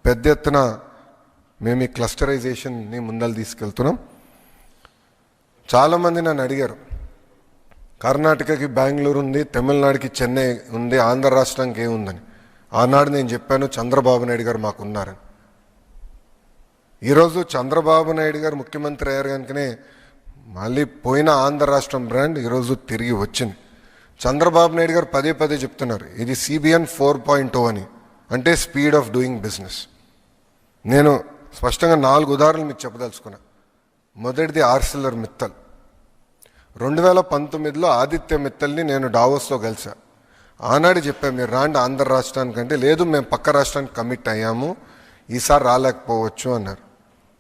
పెద్ద ఎత్తున మేము ఈ క్లస్టరైజేషన్ని ముందలు తీసుకెళ్తున్నాం. చాలామంది నన్ను అడిగారు, కర్ణాటకకి బెంగళూరు ఉంది, తమిళనాడుకి చెన్నై ఉంది, ఆంధ్ర రాష్ట్రానికి ఏముందని. ఆనాడు నేను చెప్పాను చంద్రబాబు నాయుడు గారు మాకున్నారని. ఈరోజు చంద్రబాబు నాయుడు గారు ముఖ్యమంత్రి అయ్యారు కనుకనే మళ్ళీ పోయిన ఆంధ్ర రాష్ట్రం బ్రాండ్ ఈరోజు తిరిగి వచ్చింది. చంద్రబాబు నాయుడు గారు పదే పదే చెప్తున్నారు, ఇది CBN 4.0 అని, అంటే స్పీడ్ ఆఫ్ డూయింగ్ బిజినెస్. నేను స్పష్టంగా 4 ఉదాహరణలు మీకు చెప్పదలుచుకున్నా. మొదటిది ఆర్సిలర్ మిత్తల్. 2019లో ఆదిత్య మిత్తల్ని నేను డావోస్లో కలిసా. ఆనాడు చెప్పాను, మీరు రాండి ఆంధ్ర రాష్ట్రానికంటే, లేదు మేము పక్క రాష్ట్రానికి కమిట్ అయ్యాము, ఈసారి రాలేకపోవచ్చు అన్నారు.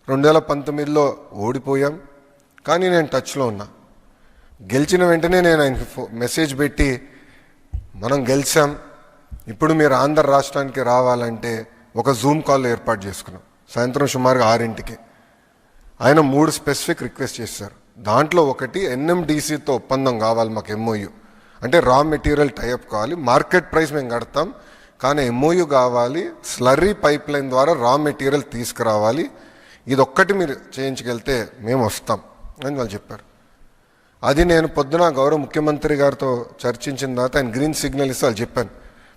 2019లో ఓడిపోయాం, కానీ నేను టచ్లో ఉన్నా. గెలిచిన వెంటనే నేను ఆయనకి మెసేజ్ పెట్టి, మనం గెలిచాం, ఇప్పుడు మీరు ఆంధ్ర రాష్ట్రానికి రావాలంటే ఒక జూమ్ కాల్ ఏర్పాటు చేసుకున్నాం. సాయంత్రం సుమారుగా 6ంటికి ఆయన 3 స్పెసిఫిక్ రిక్వెస్ట్ చేశారు. దాంట్లో ఒకటి NMDCతో ఒప్పందం కావాలి మాకు, MOU అంటే రా మెటీరియల్ టైఅప్ కావాలి, మార్కెట్ ప్రైస్ మేము కడతాం, కానీ MOU కావాలి, స్లర్రీ పైప్ లైన్ ద్వారా రా మెటీరియల్ తీసుకురావాలి, ఇది ఒక్కటి మీరు చేయించగలితే మేము వస్తాం అని వాళ్ళు చెప్పారు. అది నేను పొద్దున గౌరవ ముఖ్యమంత్రి గారితో చర్చించిన తర్వాత ఆయన గ్రీన్ సిగ్నల్ ఇస్తే వాళ్ళు చెప్పాను,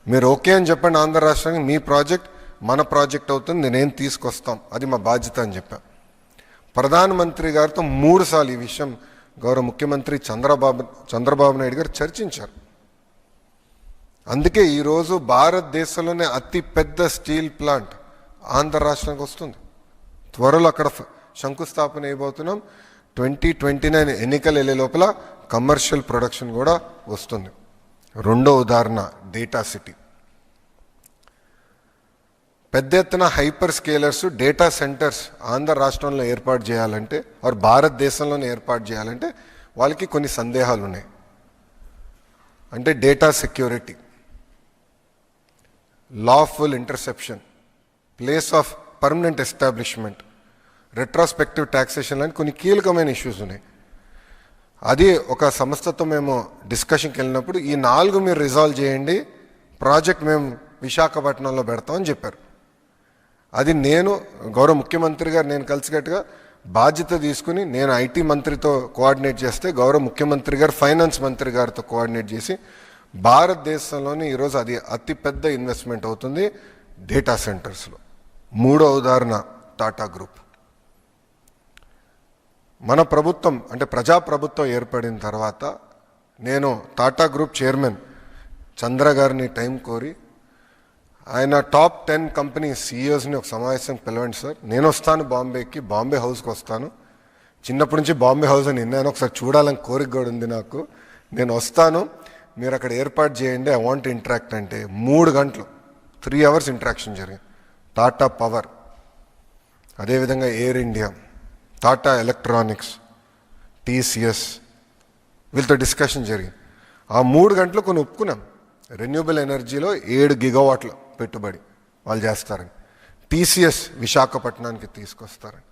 మీరు ఓకే అని చెప్పండి ఆంధ్ర రాష్ట్రానికి, మీ ప్రాజెక్ట్ మన ప్రాజెక్ట్ అవుతుంది, నేనేం తీసుకొస్తాం, అది మా బాధ్యత అని చెప్పాను. ప్రధానమంత్రి గారితో 3 సార్లు ఈ విషయం గౌరవ ముఖ్యమంత్రి చంద్రబాబు నాయుడు గారు చర్చించారు. అందుకే ఈరోజు భారతదేశంలోనే అతి పెద్ద స్టీల్ ప్లాంట్ ఆంధ్ర రాష్ట్రానికి వస్తుంది. త్వరలో అక్కడ శంకుస్థాపన అయిపోతున్నాం. 2029 ఎన్నికలు వెళ్ళే లోపల కమర్షియల్ ప్రొడక్షన్ కూడా వస్తుంది. రెండో ఉదాహరణ డేటా సిటీ. పెద్ద ఎత్తున hyper scalers, data centres Andhra రాష్ట్రంలో ఏర్పాటు చేయాలంటే, వారు భారతదేశంలోనే ఏర్పాటు చేయాలంటే వాళ్ళకి కొన్ని సందేహాలు ఉన్నాయి. అంటే data security, lawful interception, place of permanent establishment, retrospective taxation లాంటి కొన్ని కీలకమైన ఇష్యూస్ ఉన్నాయి. అది ఒక సంస్థతో మేము డిస్కషన్కి వెళ్ళినప్పుడు, ఈ 4 మీరు రిజాల్వ్ చేయండి, ప్రాజెక్ట్ మేము విశాఖపట్నంలో పెడతామని చెప్పారు. అది నేను గౌరవ ముఖ్యమంత్రి గారు నేను కలిసికట్టుగా బాధ్యత తీసుకుని, నేను IT మంత్రితో కోఆర్డినేట్ చేస్తే, గౌరవ ముఖ్యమంత్రి గారు ఫైనాన్స్ మంత్రి గారితో కోఆర్డినేట్ చేసి, భారతదేశంలోని ఈరోజు అది అతిపెద్ద ఇన్వెస్ట్మెంట్ అవుతుంది డేటా సెంటర్స్లో. మూడో ఉదాహరణ టాటా గ్రూప్. మన ప్రభుత్వం అంటే ప్రజాప్రభుత్వం ఏర్పడిన తర్వాత నేను టాటా గ్రూప్ చైర్మన్ చంద్ర గారిని టైం కోరి, ఆయన టాప్ 10 కంపెనీ CEOస్ని ఒక సమావేశం పిలవండి సార్, నేను వస్తాను బాంబేకి, బాంబే హౌస్కి వస్తాను, చిన్నప్పటి నుంచి బాంబే హౌస్ అని విన్నాను, ఒకసారి చూడాలని కోరిక కూడా ఉంది నాకు, నేను వస్తాను, మీరు అక్కడ ఏర్పాటు చేయండి, ఐ వాంట్ ఇంటరాక్ట్ అంటే 3 గంటలు 3 అవర్స్ ఇంటరాక్షన్ జరిగింది. టాటా పవర్, అదేవిధంగా air India, Tata electronics, TCS, వీళ్ళతో డిస్కషన్ జరిగింది. ఆ 3 గంటలు కొన్ని ఒప్పుకున్నాం. రెన్యూబుల్ ఎనర్జీలో 7 గిగావాట్ల పెట్టుబడి వాళ్ళు చేస్తారని, TCS విశాఖపట్నానికి తీసుకొస్తారని.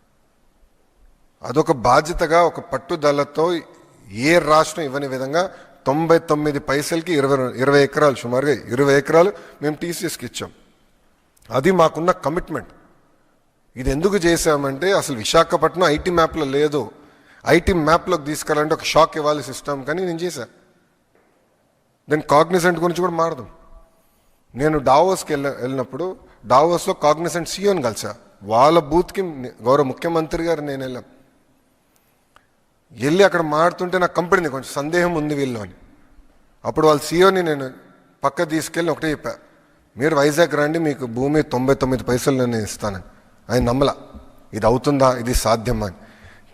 అదొక బాధ్యతగా, ఒక పట్టుదలతో ఏ రాష్ట్రం ఇవ్వని విధంగా 99 పైసలకి 20 ఎకరాలు, సుమారుగా 20 ఎకరాలు మేము TCSకి ఇచ్చాం. అది మాకున్న కమిట్మెంట్. ఇది ఎందుకు చేశామంటే, అసలు విశాఖపట్నం IT మ్యాప్లో లేదు, IT మ్యాప్లోకి తీసుకెళ్ళాలంటే ఒక షాక్ ఇవ్వాలి సిస్టమ్, కానీ నేను చేశాను. దాని కాగ్నిసెంట్ గురించి కూడా మారదాం. నేను డావోస్కి వెళ్ళినప్పుడు డావోస్లో కాగ్నిసెంట్ CEOని కలిసా. వాళ్ళ బూత్కి గౌరవ ముఖ్యమంత్రి గారు నేను వెళ్ళి అక్కడ మాడుతుంటే నాకు కంపెనీ కొంచెం సందేహం ఉంది వీళ్ళు అని. అప్పుడు వాళ్ళ CEOని నేను పక్క తీసుకెళ్ళి ఒకటే చెప్పా, మీరు వైజాగ్ రండి, మీకు భూమి 99 పైసలు నేను ఇస్తానని. ఆయన నమ్మలా, ఇది అవుతుందా, ఇది సాధ్యమా అని.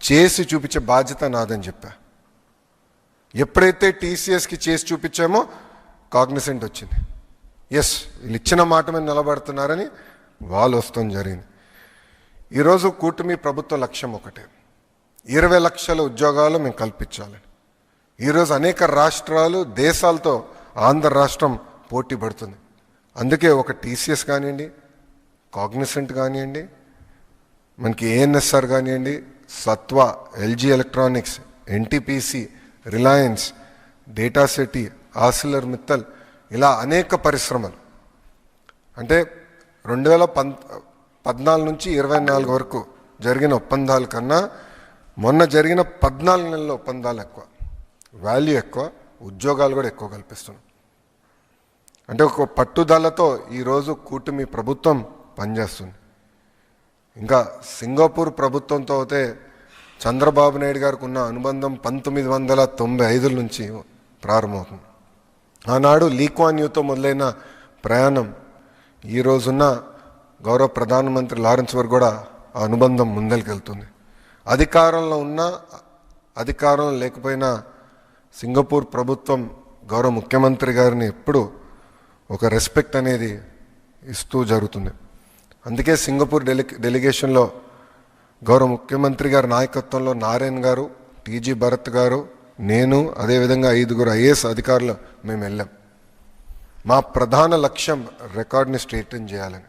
చేసి చూపించే బాధ్యత నాదని చెప్పా. ఎప్పుడైతే TCSకి చేసి చూపించామో కాగ్నిసెంట్ వచ్చింది. ఎస్, వీళ్ళు ఇచ్చిన మాట మీద నిలబడుతున్నారని వాళ్ళు వస్తాం జరిగింది. ఈరోజు కూటమి ప్రభుత్వ లక్ష్యం ఒకటే, 20 లక్షల ఉద్యోగాలు మేము కల్పించాలని. ఈరోజు అనేక రాష్ట్రాలు, దేశాలతో ఆంధ్ర రాష్ట్రం పోటీ పడుతుంది. అందుకే ఒక TCS కానివ్వండి, కాగ్నిసెంట్ కానివ్వండి, మనకి ANSR కానివ్వండి, సత్వ, LG electronics, NTPC, Reliance, data city, Arcelor Mittal, ఇలా అనేక పరిశ్రమలు. అంటే 14 నుంచి 24 వరకు జరిగిన ఒప్పందాల కన్నా మొన్న జరిగిన 14 నెలల ఒప్పందాలు ఎక్కువ, వాల్యూ ఎక్కువ, ఉద్యోగాలు కూడా ఎక్కువ కల్పిస్తున్నాం. అంటే ఒక పట్టుదలతో ఈరోజు కూటమి ప్రభుత్వం పనిచేస్తుంది. ఇంకా సింగపూర్ ప్రభుత్వంతో అయితే చంద్రబాబు నాయుడు గారికి ఉన్న అనుబంధం 1995 నుంచి ప్రారంభమవుతుంది. ఆనాడు లీ క్వాన్ యూతో మొదలైన ప్రయాణం ఈ రోజున్న గౌరవ ప్రధానమంత్రి లారెన్స్ వరకు కూడా ఆ అనుబంధం ముందరికెళ్తుంది. అధికారంలో ఉన్న అధికారం లేకపోయినా సింగపూర్ ప్రభుత్వం గౌరవ ముఖ్యమంత్రి గారిని ఎప్పుడు ఒక రెస్పెక్ట్ అనేది ఇస్తూ జరుగుతుంది. అందుకే సింగపూర్ డెలిగేషన్లో గౌరవ ముఖ్యమంత్రి గారి నాయకత్వంలో నారాయణ్ గారు, టీజీ భరత్ గారు, నేను, అదేవిధంగా 5 ఐఏఎస్ అధికారులు మేము వెళ్ళాం. మా ప్రధాన లక్ష్యం రికార్డ్ని స్ట్రెయిటన్ చేయాలని.